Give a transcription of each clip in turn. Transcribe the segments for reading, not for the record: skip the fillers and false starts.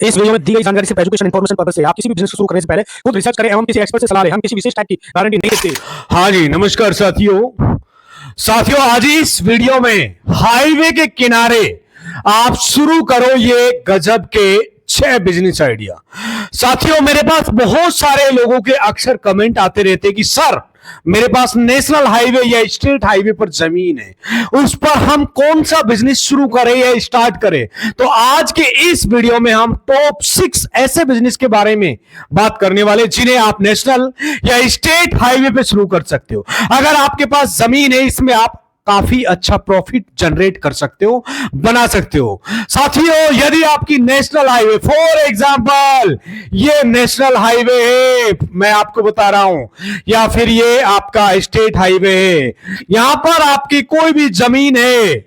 इस वीडियो में दी गई जानकारी सिर्फ एजुकेशन इन्फॉर्मेशन पर्पस से। आप किसी भी बिजनेस को शुरू करने से पहले खुद रिसर्च करें एवं किसी एक्सपर्ट से सलाह लें। हम किसी विशेष टाइप की गारंटी नहीं देते। हाँ जी, नमस्कार साथियों, आज इस वीडियो में हाईवे के किनारे आप शुरू करो ये गजब के 6 बिजनेस आइडिया। साथियों, मेरे पास बहुत सारे लोगों के अक्सर कमेंट आते रहते कि सर मेरे पास नेशनल हाईवे या स्टेट हाईवे पर जमीन है, उस पर हम कौन सा बिजनेस शुरू करें या स्टार्ट करें। तो आज के इस वीडियो में हम टॉप 6 ऐसे बिजनेस के बारे में बात करने वाले जिन्हें आप नेशनल या स्टेट हाईवे पे शुरू कर सकते हो। अगर आपके पास जमीन है, इसमें आप काफी अच्छा प्रॉफिट जनरेट कर सकते हो, बना सकते हो। साथियों, यदि आपकी नेशनल हाईवे, फॉर एग्जांपल ये नेशनल हाईवे है, मैं आपको बता रहा हूं, या फिर ये आपका स्टेट हाईवे है, यहां पर आपकी कोई भी जमीन है,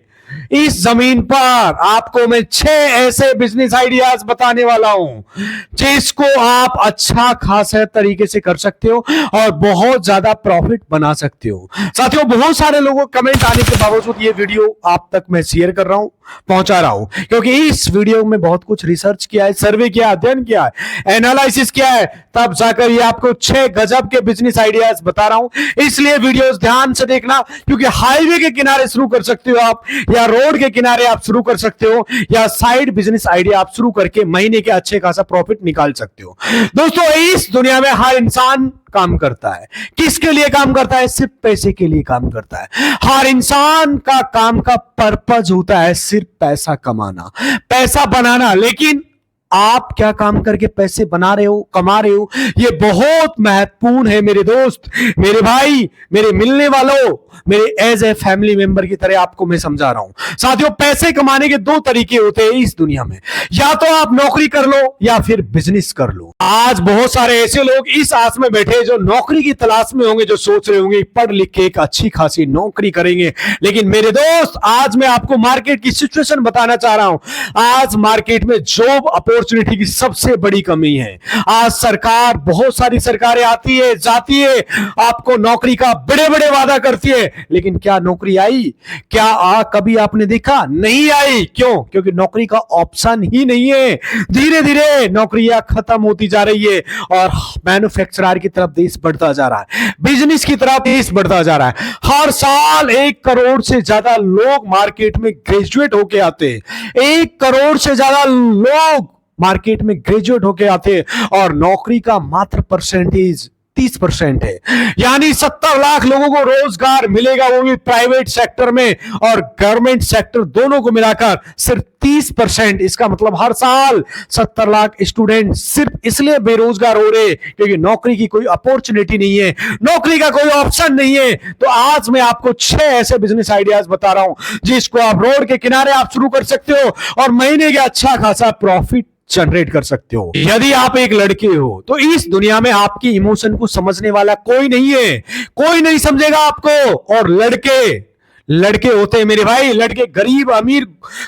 इस जमीन पर आपको मैं 6 ऐसे बिजनेस आइडियाज बताने वाला हूं जिसको आप अच्छा खासा तरीके से कर सकते हो और बहुत ज्यादा प्रॉफिट बना सकते हो। साथियों, बहुत सारे लोगों को कमेंट आने के बावजूद ये वीडियो आप तक मैं शेयर कर रहा हूं, पहुंचा रहा हूं, क्योंकि इस वीडियो में बहुत कुछ रिसर्च किया है, सर्वे किया, अध्ययन किया है, एनालिसिस किया है, तब जाकर ये आपको 6 गजब के बिजनेस आइडियाज बता रहा हूं। इसलिए वीडियोस ध्यान से देखना, क्योंकि हाईवे के किनारे शुरू कर सकते हो आप, या रोड के किनारे आप शुरू कर सकते हो, या साइड बिजनेस आइडिया आप शुरू करके महीने के अच्छे खासा प्रॉफिट निकाल सकते हो। दोस्तों, इस दुनिया में हर इंसान काम करता है। किसके लिए काम करता है? सिर्फ पैसे के लिए काम करता है। हर इंसान का काम का पर्पज होता है सिर्फ पैसा कमाना, पैसा बनाना। लेकिन आप क्या काम करके पैसे बना रहे हो, कमा रहे हो, ये बहुत महत्वपूर्ण है मेरे दोस्त, मेरे भाई, मेरे मिलने वालों, मेरे एज ए फैमिली मेंबर की तरह आपको मैं समझा रहा हूं। साथियों, पैसे कमाने के 2 तरीके होते हैं इस दुनिया में, या तो आप नौकरी कर लो या फिर बिजनेस कर लो। आज बहुत सारे ऐसे लोग इस आस में बैठे जो नौकरी की तलाश में होंगे, जो सोच रहे होंगे पढ़ लिख के एक अच्छी खासी नौकरी करेंगे। लेकिन मेरे दोस्त, आज मैं आपको मार्केट की सिचुएशन बताना चाह रहा हूं। आज मार्केट में जॉब अपॉर्चुनिटी की सबसे बड़ी कमी है। आज सरकार, बहुत सारी सरकारें आती है, जाती है, आपको नौकरी का बड़े बड़े वादा करती है, लेकिन क्या नौकरी आई? क्या कभी आपने देखा? नहीं आई। क्यों? क्योंकि नौकरी का ऑप्शन ही नहीं है। धीरे धीरे नौकरियां खत्म होती जा रही है और मैन्युफैक्चरर की तरफ देश बढ़ता जा रहा है, बिजनेस की तरफ देश बढ़ता जा रहा है। हर साल 1 करोड़ से ज्यादा लोग मार्केट में ग्रेजुएट होके आते हैं। 1 करोड़ से ज्यादा लोग मार्केट में ग्रेजुएट होके आते हैं और नौकरी का मात्र परसेंटेज 30% है। यानी 70 लाख लोगों को रोजगार मिलेगा, वो भी प्राइवेट सेक्टर में और गवर्नमेंट सेक्टर, दोनों को मिलाकर सिर्फ 30%। इसका मतलब हर साल 70 लाख स्टूडेंट सिर्फ इसलिए बेरोजगार हो रहे क्योंकि नौकरी की कोई अपॉर्चुनिटी नहीं है, नौकरी का कोई ऑप्शन नहीं है। तो आज मैं आपको 6 ऐसे बिजनेस आइडियाज बता रहा हूं जिसको आप रोड के किनारे आप शुरू कर सकते हो और महीने का अच्छा खासा प्रॉफिट जनरेट कर सकते हो। यदि आप एक लड़के हो तो इस दुनिया में आपकी इमोशन को समझने वाला कोई नहीं है, कोई नहीं समझेगा आपको। और लड़के होते हैं मेरे भाई, लड़के गरीब, अमीर,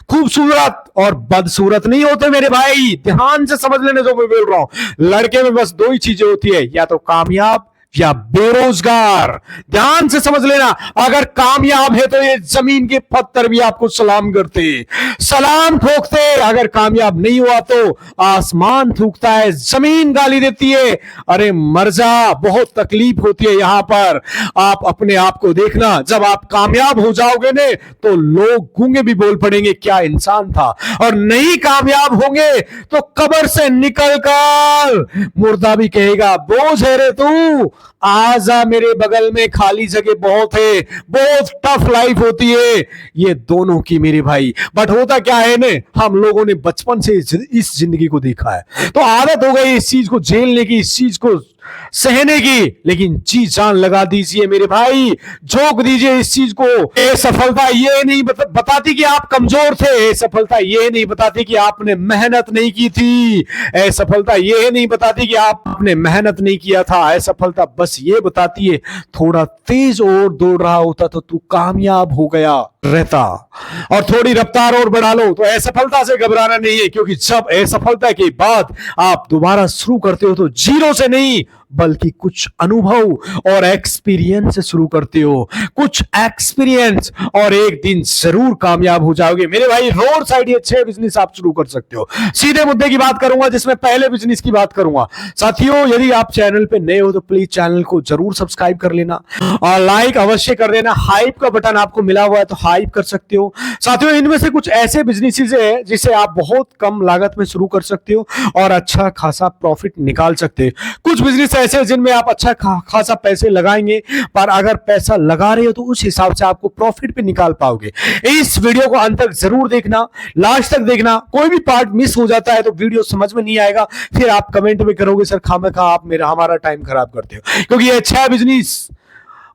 खूबसूरत और बदसूरत नहीं होते मेरे भाई। ध्यान से समझ लेने जो मैं बोल रहा हूं। लड़के में बस 2 ही चीजें होती है, या तो कामयाब या बेरोजगार। ध्यान से समझ लेना, अगर कामयाब है तो ये जमीन के पत्थर भी आपको सलाम करते, सलाम ठोकते। अगर कामयाब नहीं हुआ तो आसमान थूकता है, जमीन गाली देती है, अरे मर जा, बहुत तकलीफ होती है। यहां पर आप अपने आप को देखना, जब आप कामयाब हो जाओगे ने तो लोग गूंगे भी बोल पड़ेंगे क्या इंसान था। और नहीं कामयाब होंगे तो कब्र से निकलकर मुर्दा भी कहेगा बोझ है रे तू, आजा मेरे बगल में, खाली जगह बहुत है। बहुत टफ लाइफ होती है ये दोनों की मेरे भाई। बट होता क्या है ने, हम लोगों ने बचपन से इस जिंदगी को देखा है, तो आदत हो गई इस चीज को झेलने की, इस चीज को सहने की। लेकिन जी जान लगा दीजिए मेरे भाई, झोंक दीजिए इस चीज को। ये सफलता ये नहीं बताती कि आप कमजोर थे, ये सफलता ये नहीं बताती कि आपने मेहनत नहीं की थी, ये सफलता ये नहीं बताती कि आपने मेहनत नहीं किया था। ये सफलता बस ये बताती है थोड़ा तेज और दौड़ रहा होता तो तू कामयाब हो गया रहता, और थोड़ी रफ्तार और बढ़ा लो। तो असफलता से घबराना नहीं है, क्योंकि जब असफलता के बाद आप दोबारा शुरू करते हो तो 0 से नहीं, बल्कि कुछ अनुभव और एक्सपीरियंस से शुरू करते हो। कुछ एक्सपीरियंस और एक दिन जरूर कामयाब हो जाओगे मेरे भाई। रोड साइड ये 6 बिजनेस आप शुरू कर सकते हो। सीधे मुद्दे की बात करूंगा, जिसमें पहले बिजनेस की बात करूंगा। साथियों, यदि आप चैनल पे नए हो तो प्लीज चैनल को जरूर सब्सक्राइब कर लेना और लाइक अवश्य कर देना। हाइप का बटन आपको मिला हुआ है तो हाइप कर सकते हो। साथियों, इनमें से कुछ ऐसे बिजनेसेस है जिसे आप बहुत कम लागत में शुरू कर सकते हो और अच्छा खासा प्रॉफिट निकाल सकते हो। कुछ बिजनेस ऐसे हैं जिनमें आप अच्छा खासा पैसे लगाएंगे, पर अगर पैसा लगा रहे हो तो उस हिसाब से आपको प्रॉफिट पे निकाल पाओगे। इस वीडियो को अंत तक जरूर देखना, लास्ट तक देखना। कोई भी पार्ट मिस हो जाता है तो वीडियो समझ में नहीं आएगा, फिर आप कमेंट में करोगे सर खामखा आप हमारा टाइम खराब करते हो। क्योंकि ये 6 बिजनेस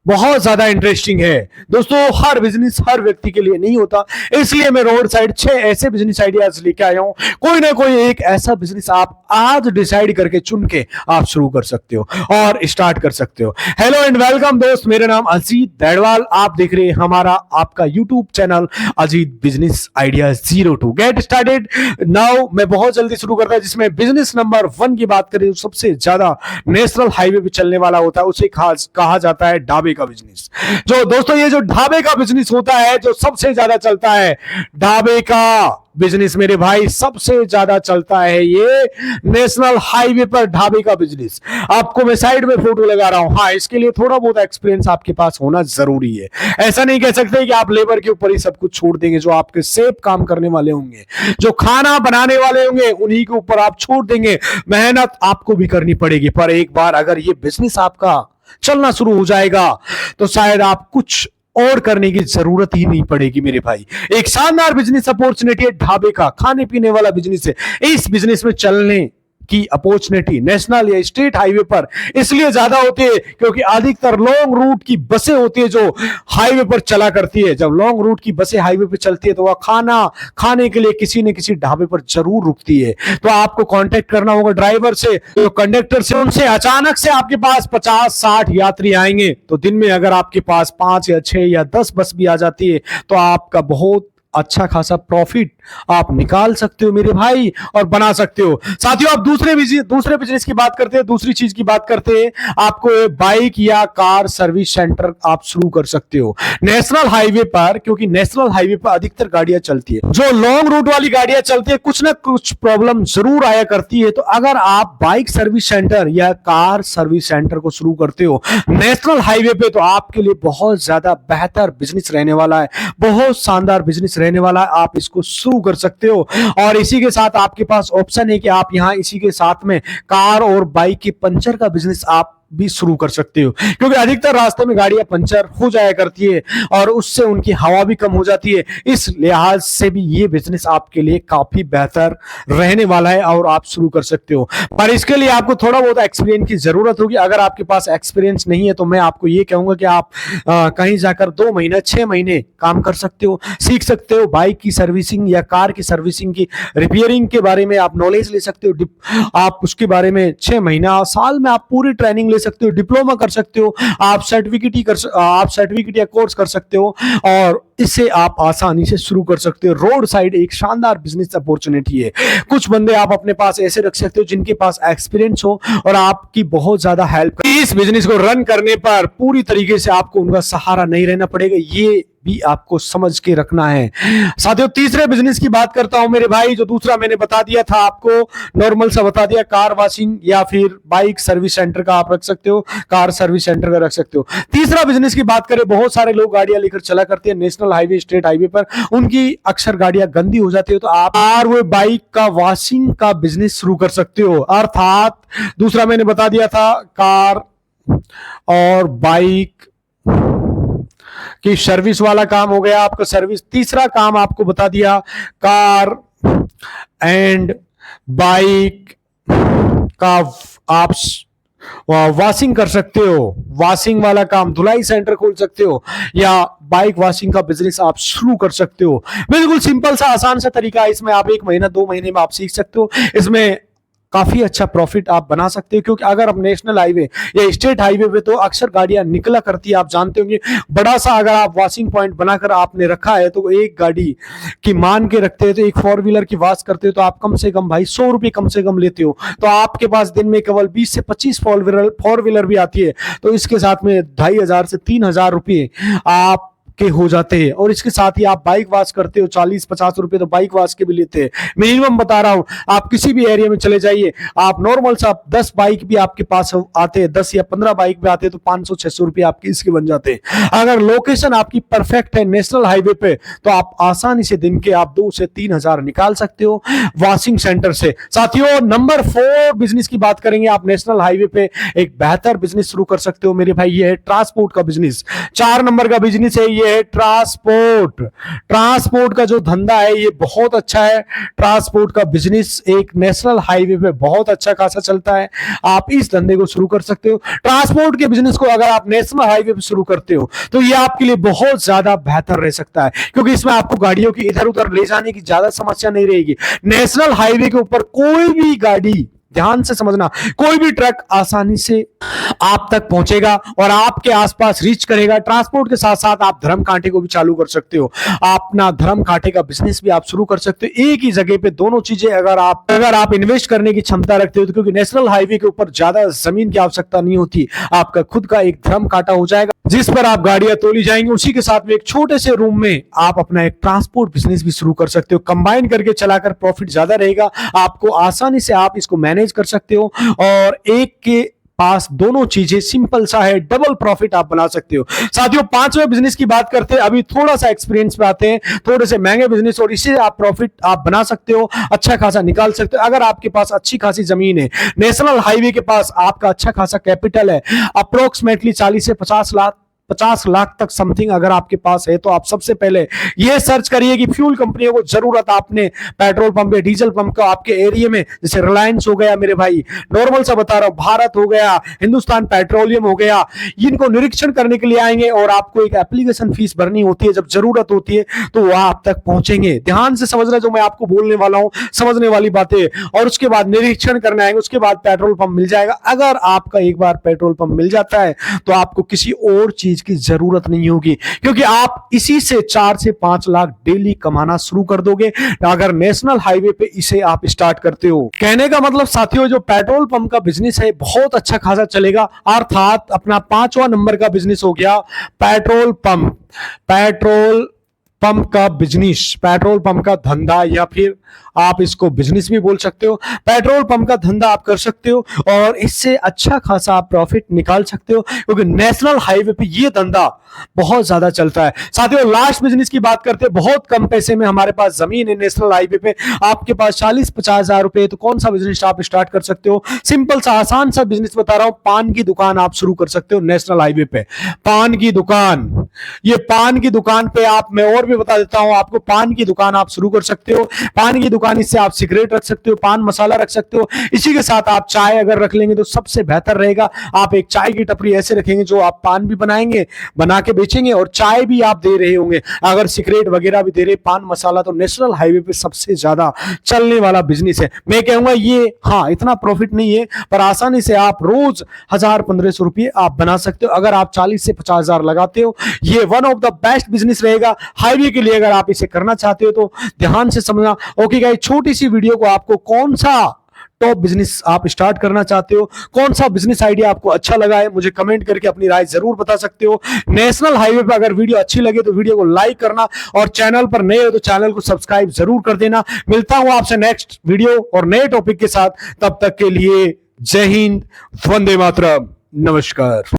बहुत ज्यादा इंटरेस्टिंग है दोस्तों। हर बिजनेस हर व्यक्ति के लिए नहीं होता, इसलिए मैं रोड साइड 6 ऐसे बिजनेस आइडियाज लेके आया हूं। कोई ना कोई एक ऐसा बिजनेस आप आज डिसाइड करके चुन के आप शुरू कर सकते हो और स्टार्ट कर सकते हो। हेलो एंड वेलकम दोस्त, मेरा नाम अजीत दैडवाल। आप देख रहे हैं हमारा आपका YouTube channel Ajit business idea 02। Get started now. मैं बहुत जल्दी शुरू करता हूं, जिसमें बिजनेस नंबर 1 की बात करें, सबसे ज्यादा नेशनल हाईवे पे चलने वाला होता है, उसे कहा जाता है ढाबे का बिजनेस। जो दोस्तों ये जो ढाबे का बिजनेस होता है, जो सबसे ज्यादा चलता है, ढाबे का बिजनेस मेरे भाई सबसे ज्यादा चलता है ये नेशनल हाईवे पर ढाबे का बिजनेस। आपको मैं साइड में फोटो लगा रहा हूं। हाँ, इसके लिए थोड़ा बहुत एक्सपीरियंस आपके पास होना जरूरी है। ऐसा नहीं कह सकते कि आप लेबर के ऊपर ही सब कुछ छोड़ देंगे। जो आपके सेफ काम करने वाले होंगे, जो खाना बनाने वाले होंगे, उन्हीं के ऊपर आप छोड़ देंगे। मेहनत आपको भी करनी पड़ेगी, पर एक बार अगर ये बिजनेस आपका चलना शुरू हो जाएगा तो शायद आप कुछ और करने की जरूरत ही नहीं पड़ेगी मेरे भाई। एक शानदार बिजनेस अपॉर्चुनिटी है ढाबे का, खाने पीने वाला बिजनेस है। इस बिजनेस में चलने की अपॉर्चुनिटी नेशनल या स्टेट हाईवे पर इसलिए ज्यादा होती है क्योंकि अधिकतर लॉन्ग रूट की बसें होती है जो हाईवे पर चला करती है। जब लॉन्ग रूट की बसें हाईवे पर चलती है तो वह खाना खाने के लिए किसी न किसी ढाबे पर जरूर रुकती है। तो आपको कांटेक्ट करना होगा ड्राइवर से, तो कंडक्टर से। उनसे अचानक से आपके पास 50-60 यात्री आएंगे तो दिन में अगर आपके पास 5 या 6 या 10 बस भी आ जाती है तो आपका बहुत अच्छा खासा प्रॉफिट आप निकाल सकते हो मेरे भाई और बना सकते हो। साथियों, आप दूसरे बिजनेस की बात करते हैं, दूसरी चीज की बात करते हैं। आपको बाइक या कार सर्विस सेंटर आप शुरू कर सकते हो नेशनल हाईवे पर, क्योंकि नेशनल हाईवे पर अधिकतर गाड़ियां चलती है। जो लॉन्ग रूट वाली गाड़ियां चलती है, कुछ ना कुछ प्रॉब्लम जरूर आया करती है। तो अगर आप बाइक सर्विस सेंटर या कार सर्विस सेंटर को शुरू करते हो नेशनल हाईवे पे, तो आपके लिए बहुत ज्यादा बेहतर बिजनेस रहने वाला है, बहुत शानदार बिजनेस रहने वाला है। आप इसको शुरू कर सकते हो और इसी के साथ आपके पास ऑप्शन है कि आप यहां इसी के साथ में कार और बाइक के पंचर का बिजनेस आप भी शुरू कर सकते हो, क्योंकि अधिकतर रास्ते में गाड़ियां पंचर हो जाया करती है और उससे उनकी हवा भी कम हो जाती है। इस लिहाज से भी ये बिजनेस आपके लिए काफी बेहतर रहने वाला है और आप शुरू कर सकते हो। पर इसके लिए आपको थोड़ा बहुत एक्सपीरियंस की जरूरत होगी। अगर आपके पास एक्सपीरियंस नहीं है तो मैं आपको ये कहूंगा कि आप कहीं जाकर 2 महीने 6 महीने काम कर सकते हो, सीख सकते हो। बाइक की सर्विसिंग या कार की सर्विसिंग की रिपेयरिंग के बारे में आप नॉलेज ले सकते हो। आप उसके बारे में 6 महीना साल में आप पूरी ट्रेनिंग सकते हो, डिप्लोमा कर सकते हो, आप सर्टिफिकेट या कोर्स कर सकते हो और इससे आप आसानी से शुरू कर सकते हो। रोड साइड एक शानदार बिजनेस अपॉर्चुनिटी है। कुछ बंदे आप अपने पास ऐसे रख सकते हो जिनके पास एक्सपीरियंस हो और आपकी बहुत ज्यादा हेल्प कर। इस बिजनेस को रन करने पर पूरी तरीके से आपको उनका सहारा नहीं रहना पड़ेगा, ये भी आपको समझ के रखना है। साथियों, तीसरे बिजनेस की बात करता हूं मेरे भाई। जो दूसरा मैंने बता दिया था आपको, नॉर्मल सा बता दिया, कार वॉशिंग या फिर बाइक सर्विस सेंटर का आप रख सकते हो, कार सर्विस सेंटर का रख सकते हो। तीसरा बिजनेस की बात करें, बहुत सारे लोग गाड़ियां लेकर चला करते हैं नेशनल हाईवे स्टेट हाईवे पर, उनकी अक्सर गाड़ियां गंदी हो जाती है, तो आप कार व बाइक का वॉशिंग का बिजनेस शुरू कर सकते हो। अर्थात दूसरा मैंने बता दिया था कार और बाइक कि सर्विस वाला काम हो गया आपका सर्विस। तीसरा काम आपको बता दिया कार एंड बाइक का आप वॉशिंग कर सकते हो। वॉशिंग वाला काम धुलाई सेंटर खोल सकते हो या बाइक वॉशिंग का बिजनेस आप शुरू कर सकते हो। बिल्कुल सिंपल सा आसान सा तरीका है। इसमें आप 1 महीना 2 महीने में आप सीख सकते हो। इसमें काफी अच्छा प्रॉफिट आप बना सकते हो, क्योंकि अगर आप नेशनल हाईवे या स्टेट हाईवे पे तो अक्सर गाड़ियां निकला करती है, आप जानते होंगे। बड़ा सा अगर आप वॉशिंग पॉइंट बनाकर आपने रखा है तो एक गाड़ी की मान के रखते हैं, तो एक 4 व्हीलर की वॉश करते हो तो आप कम से कम भाई 100 रुपये कम से कम लेते हो। तो आपके पास दिन में केवल 20 से 25 फोर व्हीलर भी आती है, तो इसके साथ में 2500 से 3000 रुपये आप के हो जाते हैं। और इसके साथ ही आप बाइक वॉश करते हो 40-50 रुपए तो बाइक वॉश के भी लेते हैं। मिनिमम बता रहा हूं, आप किसी भी एरिया में चले जाइए, आप नॉर्मल सा 10 बाइक भी आपके पास आते हैं, 10 या 15 बाइक भी आते हैं तो 500-600 रुपए आपके इसके बन जाते हैं। अगर लोकेशन आपकी परफेक्ट है नेशनल हाईवे पे तो आप आसानी से दिन के आप 2 से 3,000 निकाल सकते हो वॉशिंग सेंटर से। साथियों, नंबर 4 बिजनेस की बात करेंगे। आप नेशनल हाईवे पे एक बेहतर बिजनेस शुरू कर सकते हो मेरे भाई, ये है ट्रांसपोर्ट का बिजनेस। 4 नंबर का बिजनेस है, ये है ट्रांसपोर्ट। ट्रांसपोर्ट का जो धंधा है ये बहुत अच्छा है। ट्रांसपोर्ट का बिजनेस एक नेशनल हाईवे पे बहुत अच्छा खासा चलता है, आप इस धंधे को शुरू कर सकते हो। ट्रांसपोर्ट के बिजनेस को अगर आप नेशनल हाईवे पे शुरू करते हो तो ये आपके लिए बहुत ज्यादा बेहतर रह सकता है, क्योंकि इसमें आपको गाड़ियों की इधर उधर ले जाने की ज्यादा समस्या नहीं रहेगी। नेशनल हाईवे के ऊपर कोई भी गाड़ी, ध्यान से समझना, कोई भी ट्रक आसानी से आप तक पहुंचेगा और आपके आसपास रीच करेगा। ट्रांसपोर्ट के साथ साथ आप धर्म कांटे को भी चालू कर सकते हो, अपना धर्म कांटे का बिजनेस भी आप शुरू कर सकते हो। एक ही जगह पे दोनों चीजें अगर आप इन्वेस्ट करने की क्षमता रखते हो तो, क्योंकि नेशनल हाईवे के ऊपर ज्यादा जमीन की आवश्यकता नहीं होती, आपका खुद का एक धर्म कांटा हो जाएगा जिस पर आप गाड़ियां तोली जाएंगी। उसी के साथ में एक छोटे से रूम में आप अपना एक ट्रांसपोर्ट बिजनेस भी शुरू कर सकते हो। कंबाइन करके चलाकर प्रॉफिट ज्यादा रहेगा, आपको आसानी से आप इसको मैनेज कर सकते हो और एक के पास दोनों चीजें सिंपल सा है, डबल प्रॉफिट आप बना सकते हो। साथियों, 5वें बिजनेस की बात करते हैं। अभी थोड़ा सा एक्सपीरियंस पे आते हैं, थोड़े से महंगे बिजनेस, और इससे आप प्रॉफिट आप बना सकते हो, अच्छा खासा निकाल सकते हो। अगर आपके पास अच्छी खासी जमीन है, नेशनल हाईवे के पास आपका अच्छा खासा कैपिटल है, अप्रोक्सीमेटली 40 से 50 लाख तक समथिंग अगर आपके पास है, तो आप सबसे पहले यह सर्च करिए कि फ्यूल कंपनियों को जरूरत आपने पेट्रोल पंप या डीजल पंप का आपके एरिया में, जैसे रिलायंस हो गया मेरे भाई, नॉर्मल सा बता रहा हूं, भारत हो गया, हिंदुस्तान पेट्रोलियम हो गया, इनको निरीक्षण करने के लिए आएंगे और आपको एक एप्लीकेशन फीस भरनी होती है। जब जरूरत होती है तो वह आप तक पहुंचेंगे। ध्यान से समझना जो मैं आपको बोलने वाला हूं, समझने वाली बातें। और उसके बाद निरीक्षण करने आएंगे, उसके बाद पेट्रोल पंप मिल जाएगा। अगर आपका एक बार पेट्रोल पंप मिल जाता है तो आपको किसी और चीज की जरूरत नहीं होगी, क्योंकि आप इसी से 4 से 5 लाख डेली कमाना शुरू कर दोगे अगर नेशनल हाईवे पे इसे आप स्टार्ट करते हो। कहने का मतलब साथियों, जो पेट्रोल पंप का बिजनेस है बहुत अच्छा खासा चलेगा। अर्थात अपना 5वां नंबर का बिजनेस हो गया पेट्रोल पंप। पेट्रोल पंप का बिजनेस, पेट्रोल पंप का धंधा, या फिर आप इसको बिजनेस भी बोल सकते हो। पेट्रोल पंप का धंधा आप कर सकते हो और इससे अच्छा खासा आप प्रॉफिट निकाल सकते हो, क्योंकि नेशनल हाईवे पे ये धंधा बहुत ज्यादा चलता है। साथियों, लास्ट बिजनेस की बात करते हैं। बहुत कम पैसे में हमारे पास जमीन है नेशनल हाईवे पे, आपके पास 40-50 हजार रुपए, तो कौन सा बिजनेस आप स्टार्ट कर सकते हो? सिंपल सा आसान सा बिजनेस बता रहा हूं, पान की दुकान आप शुरू कर सकते हो नेशनल हाईवे पे। पान की दुकान, ये पान की दुकान पे आप, मैं और भी बता देता हूं आपको, पान की दुकान आप शुरू कर सकते हो। पान की दुकान, इससे आप सिगरेट रख सकते हो, पान मसाला रख सकते हो, इसी के साथ आप चाय अगर रख लेंगे तो सबसे बेहतर रहेगा। आप एक चाय की टपरी ऐसे रखेंगे जो आप पान भी बनाएंगे, बना के बेचेंगे और चाय भी आप दे रहे होंगे। अगर सिगरेट वगैरह भी दे रहे, पान मसाला, तो नेशनल हाईवे पे सबसे ज्यादा चलने वाला बिजनेस है। मैं कहूंगा ये, हाँ इतना प्रॉफिट नहीं है, पर आसानी से आप रोज 1000-1500 रुपये आप बना सकते हो अगर आप 40 से 50 हजार लगाते हो। ये one of the best business रहेगा हाईवे के लिए अगर आप इसे करना चाहते हो तो। ध्यान से समझना। ओके गाइस, छोटी सी वीडियो को आपको कौन सा टॉप बिजनेस आप स्टार्ट करना चाहते हो, कौन सा बिजनेस आइडिया आपको अच्छा लगा है, मुझे कमेंट करके अपनी राय जरूर बता सकते हो। नेशनल हाईवे पे अगर वीडियो अच्छी लगे तो वीडियो को लाइक करना, और चैनल पर नए हो तो चैनल को सब्सक्राइब जरूर कर देना। मिलता हूं आपसे नेक्स्ट वीडियो और नए टॉपिक के साथ, तब तक के लिए जय हिंद, वंदे मातरम, नमस्कार।